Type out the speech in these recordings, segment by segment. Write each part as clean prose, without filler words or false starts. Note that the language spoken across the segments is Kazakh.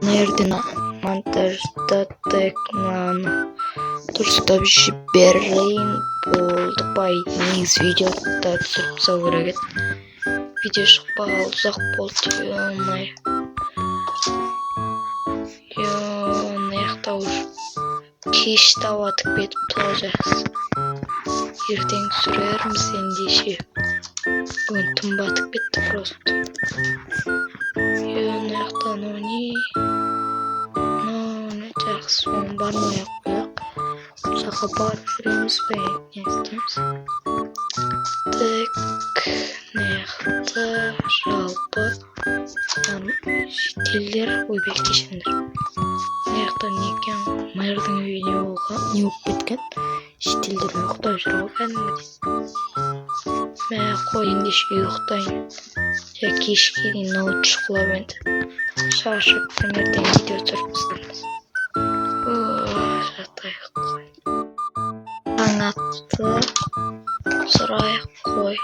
Nereden montajda tekmanı dұрыстап жіберейін болды байыңыз видеода түсіріп тастау керек еді. Видео шықпағалы ұзақ болды. Ой, аяқта уже кеш ауатып кетіпті ғой жақсы. Ертең түсірерміз ендеше. Бүгін түн батып кетті просто. Аяқтан не жақсы соң бармай ақ қояйық. Жаққа барып жүреміз бе, не істейміз? Так, неяқта жалпы шетелдер ойбай кешіңдер. Неяқта не екен мэрдің үйі не болып кеткен. Шетелдер ұйықтай жүр ғой кәдімгідей. Мә қой ендеше ұйықтайын. Кешке дейін ноут шұқылап енді. Шашып таңертең видео түсіріп тастаймыз. Жатайық қой. Таң атты. Сұрайық қой.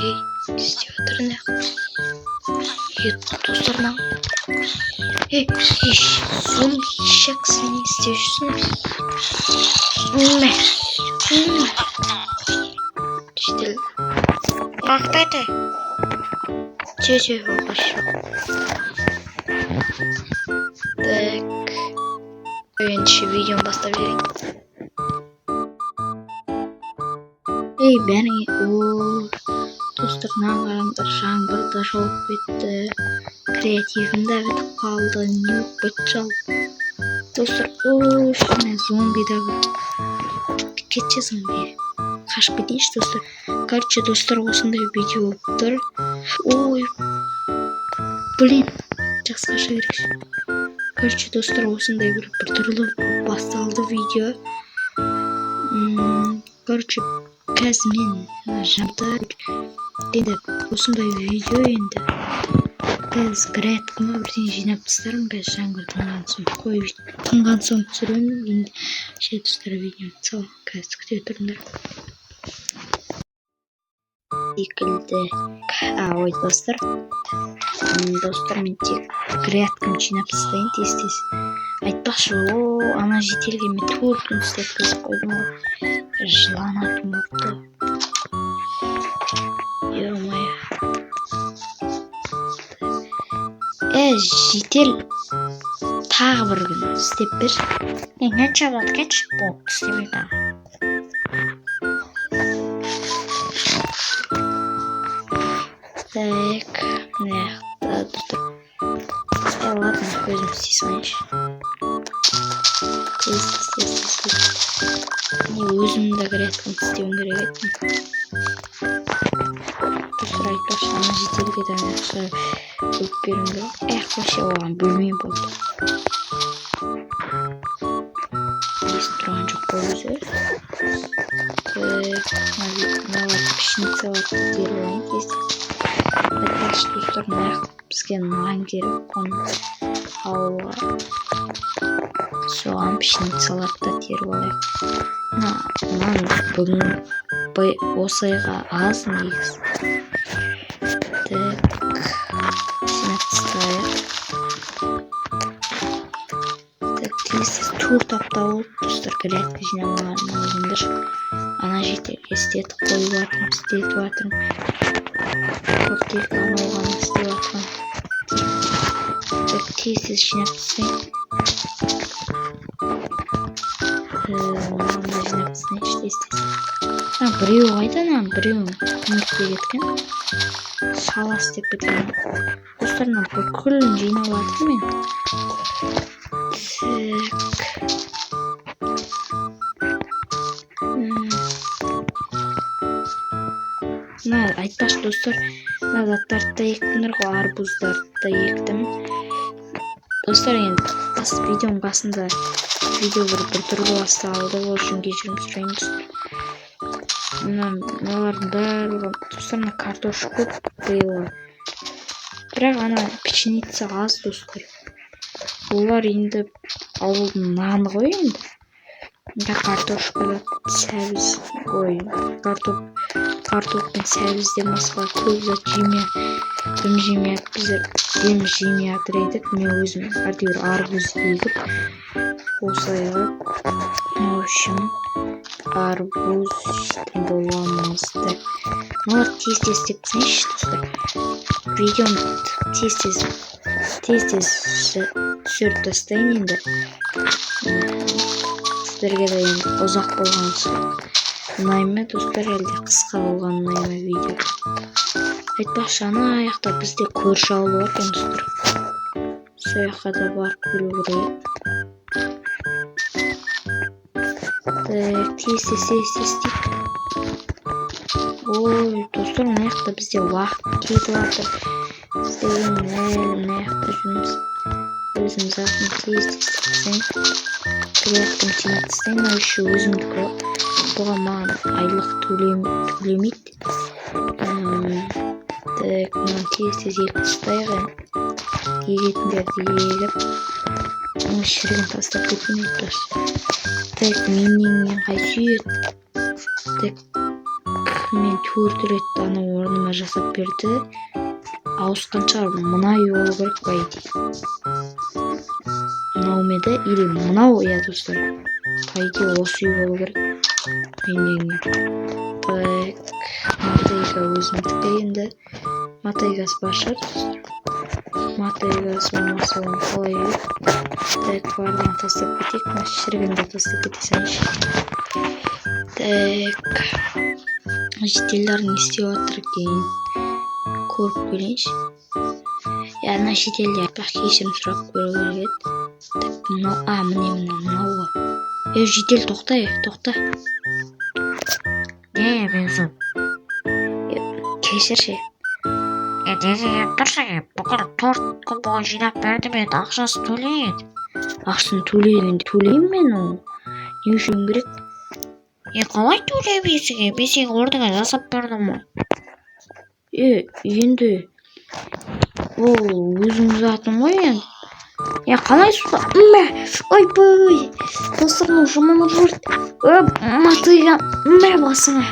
Ей, не істеп отыр не? Достарынан. Ей, зұлшақсың не істеп жүрсің? Шетел. Мақтайды. Че, хорошо. Так. Önce videomu бастап жіберейін. Ей, бәріңе, достар, қараңдар, жаңбыр да жауып кетті. Креативім де бітіп қалды, не болып кетті жалпы. Достар, мен зомби да кетші зомби. Қашып кетейінші, достар. Короче, достар, осындай видео болып тұр. Ой, блин, жақсы қаша керекші. Короче, достар, осындай бір түрлі басталды видео. Короче, қазір мен жамда енді осындай видео енді қазір грядкіма бірден жинап тастарым. Қазір жаңбыр тынған соң түсіремін. Енді ше достар, видеоны салам. Қазір күте тұрыңдар. Секілді. Ой, достар, мен тек грядкім жинап тастайын тез-тез. Айтпақшы, ана жетелге мен төртін істеп кізіп қойдым ғой. Жыланатын болыпты. Ё-моё. Жетел тағы бір күн істеп бер. Мен жабылады кетші, болды істемей тағы. Так, мыняқта достар. Ладно, өзім істей салайыншы. Тез. Өзімді грядкім істеуім керек еді. Достар, айтпақшы, ана жетелге де ақша бөліп беруім керек. Вообще оған бөлмей болды. Естіп тұрған жоқ қой өзі. Мыналар пішницалар беріп алайын тез. Айтпақшы, достар, бізге нан керек оны ауылға. Соған пшеницаларды теріп алайық. Нан бүгін осы айға аз негіз. Так, жинап тастайық. Так, тез 4 апта болды, достар, грядка жинамағаным өзімдер. Ана жетелге істетіп қойып жатырмын, істетіп жатырмын. Тек ана оған істеп жатырмын. Так, тез жинап тастайын. Мынаны жинап тастайыншы тез. Біреу қайда, біреуін кімдікке кеткен. Шала істеп кеткен. Достар, бүкілін жинап жатыр мен. Айтпақшы, достар, заттарды да ектімдер ғой, арбуздарды да ектім. Достар, енді видеоның басында видео бір түрлі басталды, ол үшін кешірім сұрайын, достар. Мыналардың барлығы, достар, картошка көп биыл. Бірақ ана пшеница аз, достар. Олар енді ауылдың наны ғой енді. Картошкада сәбіз ғой, картоп мен сәбізден басқа көп зат жемей біздер жеміс жемей жатыр едік. Мен өзім әйтеуір арбуз егіп осылай қылып, в общем арбуз боламыз. Олар тез істеп тастайыншы достар. Видеоны тез түсіріп тастайын енді. Сіздерге де енді ұзақ болған ұнаймы достар, әлде қысқа болған ұнаймы видео. Айтпақшы, ана аяқта бізде көрші ауыл бар екен достар. Сол жаққа да барып көру керек. Тез істейік. Ой, достар, мына жақта бізде уақыт кетіп жатыр. Бізде мына жақта жүрміз. Өзіміз атын тез істейін. Кіректің теңістейін, өші өзімдікі. Бұға маған айлық төлемейді. Мынан тез егіп ұстайық. Егетіндерді егіп. Оны шірігін тастап кетмейді достар. Менен қайсы ет. Мен 4 рет ана орныма жасап берді. Ауысқан шығар, мына үй болу керек байды. Мынау меді, или мынау, я достар. Байды осы үй болу керек. Матайға өзімдікі енді. Матайғас башар достар. Матайғас болмаса оны қалай үй. Бардығын тастап кетейік. Шірігінді тастап кетесенші. Шетелдер не істеп жатыр екен көріп көрейінші. Ана шетелдер кешірім сұрап көру керек еді. Міне мынау. Шетел тоқта. Не менсің? Кешірші. Неге тұрсың? Бүкіл 4 күн бойы жинап берді мен, ақшасын төлейін. Ақшасын төлеймін мен ол. Не үшін керек? Қалай төлемейсің? Мен сенің орныңа жасап бердім ғой. Енді ол өзіңіз атын ғой енді. Қалай суға? Ойбай! Достарының жұмымыз жүрді. Матайға басыңа.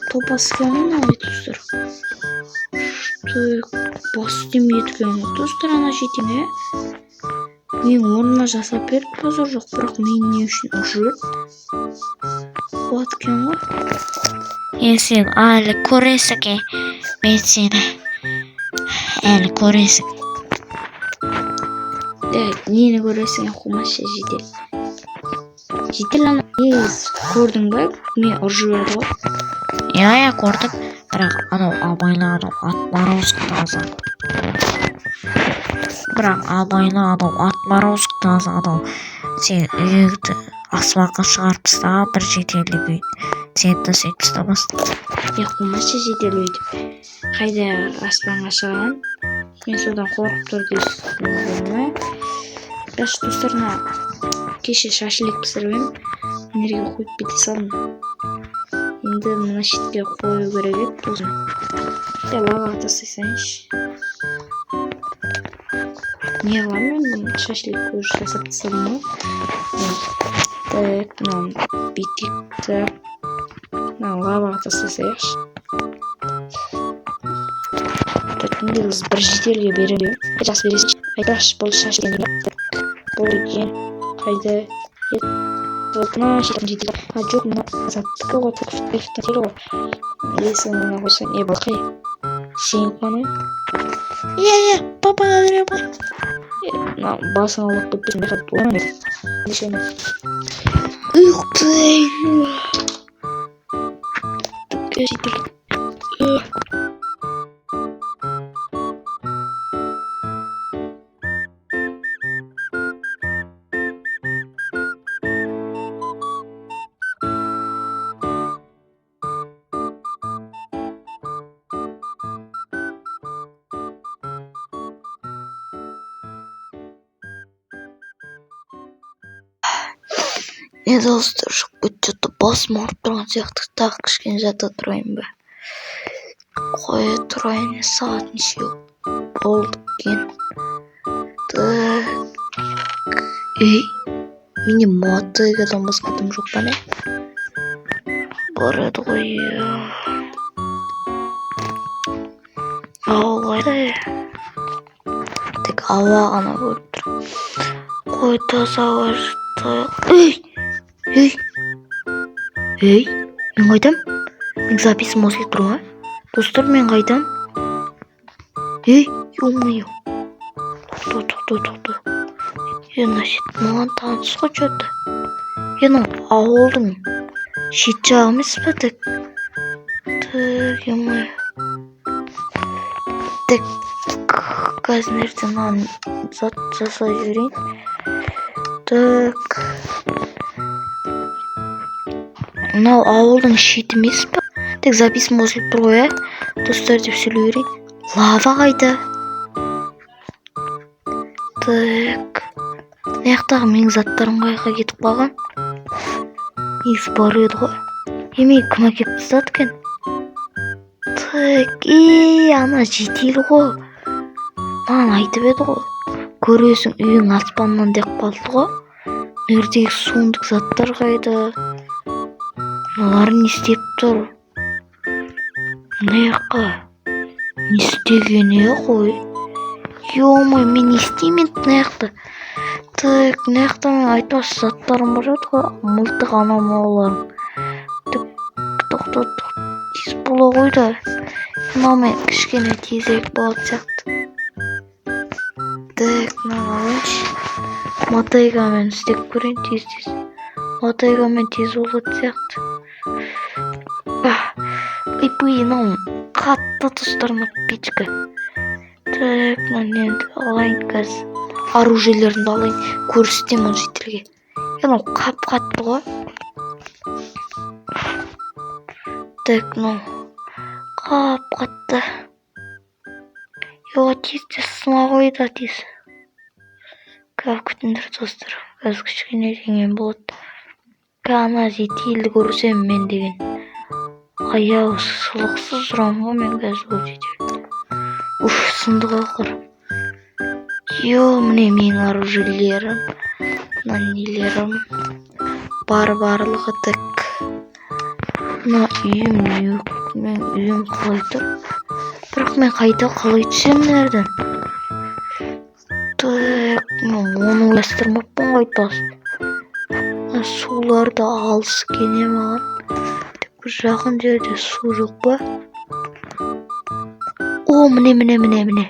Топасы кәмін ой достар. Бас демейді кәмін достар ана жетеме. Мен орныма жасап беріп базар жоқ, бірақ мен не үшін жүрді? Болады екен ғой. Сен әлі көресің, мен сені әлі көресің. Нені көресің, қумашы жедел. Жедел ана көрдің ба? Мен ұржы берді ғой. Көрдім, бірақ анау абайлы анау атмарозық анау сен үйіңді аспанға шығарып тастаған бір жетерлік үй. Сен де сөйтіп тастамасын. Қумашы жедел үйді. Қайда аспанға шығаған? Мен содан қорқып тұр дейсің. Бірақ достарына кеше шашылек пісіріп энергия қойып бете салдым. Енді мына шетке қою керек еді болсын. Лаваға тастайсайыншы. Не қыламын мен шашылек көз жасап тастадым ғой. Мынау битекті лаваға тастасайықшы. Енді біз бір жетерге беремін. Жас бересінші. Айтпақшы бұл шашылек. Бұл екен. Қайда? Мына шетім жетер. Жоқ, мына заттықы ғой. Тәктері ғой. Есің мына қойсын. Балқай. Сен қаны? Папаға беремін. Басын алып көппесін бәқат ойнамын. Нешені. Жетер. Достар, что-то басым ауырып тұрған сияқты тағы кішкене жата тұрайын ба. Қоя тұрайын, сағат неше болды екен. Менде Матайғадан басқа адам жоқ па не? бар еді ғой. Ауыл қайда? Тек ауа ғана көріп тұр. Қой таза ауа. Ей, мен қайдам? Мен записім осылып тұр ма? Достар, мен қайдам? Ё-моё. Тоқта. Значит, маған таныс ғой что-то. Ауылдың шет жағы емес пе? Так, ё-моё. Так, қазір ертең зат жасай жүрейін. Так. Мынау ауылдың шеті емес пе? Так, записім осылып тұр ғой, достар деп сөйлей берейін. Лава қайда? Так. Мынаяқтағы менің заттарым қайға кетіп қалған? Негізі бар еді ғой. Мен кім әкеп тастады екен? Так, ана жетел ғой. Маған айтып еді ғой. Көресің, үйің аспаннан деп қалды ғой. Мына суындық заттар қайда? Мыналар не істеп тұр? Мынаяққа не істегені ғой? Ё-моё, мен не істеймін мынаяқта? Так, мынаяқта мен айтпақшы заттарым бар еді ғой. Мылтық анау-мынауларым. Тоқта, тез бола ғой да. Мен кішкене тезірек болады сияқты. Так, алайыншы. Мотайгамен істеп көрейін тез. Мотайгамен тез болады сияқты. Мынау қатты тұстарына печка. Так, енді алайын қазір. Оружиелерімді алайын. Көрсетемін жителге. Мынау қап-қатты ғой. Так, қап-қатты. Тез сына ғой да тез. Күтіңдер достар. Қазір кішкене деген болады. Ана жетелді көрсем мен деген. Аяу шылықсыз жүрам ғой мен қазір ол жетел. Сындығы қыр. Міне менің оружиелерім. Нелерім. Барлығы так. Мына үйім мен үйім қалай тұр? Бірақ мен қайда қалай түсем нерден? Так, оны ойластырмаппын ғой тас. Суларды алыс кене маған. Жақын жерде су жоқ па? Міне.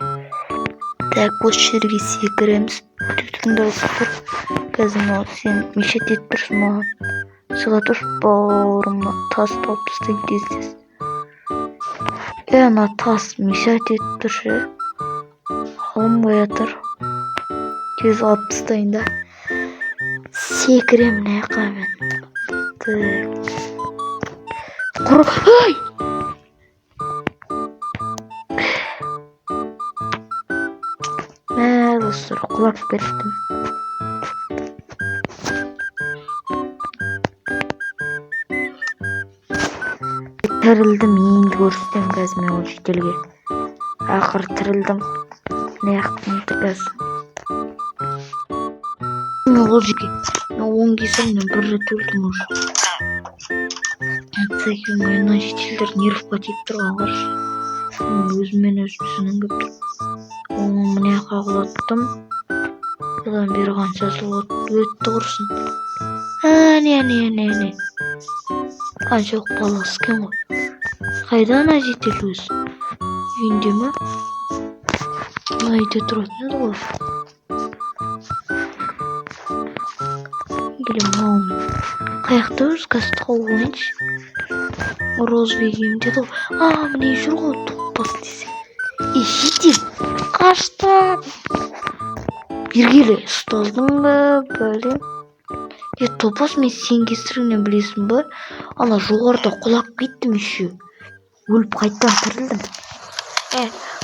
Так, осы жерге секіреміз. Түтінді тұр. Қазір сен мешет етіп тұрсың маған. Сыға тұр бауырымна тас тауып тастайын тез. Ана тас мешет етіп тұршы. Алым қоя тұр. Тез алып тастайын да. Секірем наяққа мен. Так. Достар, құлап кеттім. Тірілдім, енді көрсетем қазір мен ол жетелге. Ақыр тірілдім. Наяқтың қазір. Ол жерге 10 кезім мен бір рет өлдім уже. Мына жетелдер нервқа тиіп тұрған қаршы. Өзімен өзімсінің көп тұр. Міне қағылаттым. Одан бері қанша жыл өтті құрсын. Не. Қанша баласы кен ғой. Қайда ана жетел өзі? Үйінде ме? Үйде тұратын еді ғой. Қаяқта өз қазір тауып ойыншы. Розбегейім деді ғой. Міне жүр ғой тоқпас десе. Жетел қашты. Бергелі ұстаздың ба, бәлем. Топас мен сен кестіріңнен білесің ба? Ана жоғарда құлап кеттім еще. Өліп қайттан тірілдім.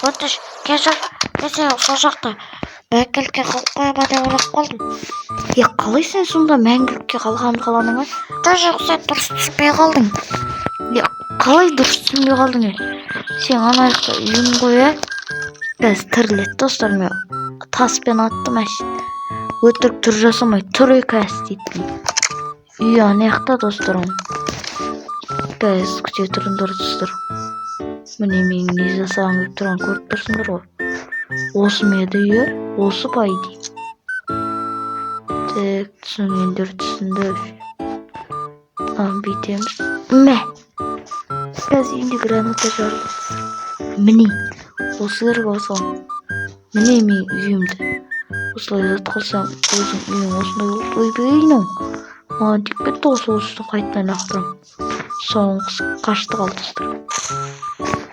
Өтіш, кешір, сен сол жақта мәңгілікке қалып қояма деп ойлап қалдым. Қалай сен сонда мәңгілікке қалғанын қаланың ба? Жоқ, сен дұрыс түспей қалдың. Қалай дұрыс түсінбей қалдың? Сен ана жақта үйін қоя. Қазір тіріледі достар, мен таспен аттым әшін. Өтірік түр жасамай тұр қазір дейді. Үй ана жақта достарым. Бәз күте тұрыңдар достар. Міне мен не жасағым келіп тұрған көріп тұрсыңдар ғой. Осы меді үйі, осы бай деймін. Так, түсінгендер түсінді. Бүйтеміз. Мә! Бәз үйінде граната жарылды. Міне, осыларға басам. Міне мен үйімді. Осылай зат қылсам, өзің үйің осындай болды. Ойбайның. Маған тек бітті осы осыны қайтынан ақырам. Соңғысы қашты қалды достар.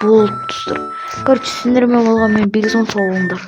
Болды достар. Короче, сендермен болған мен бекзон сау болыңдар.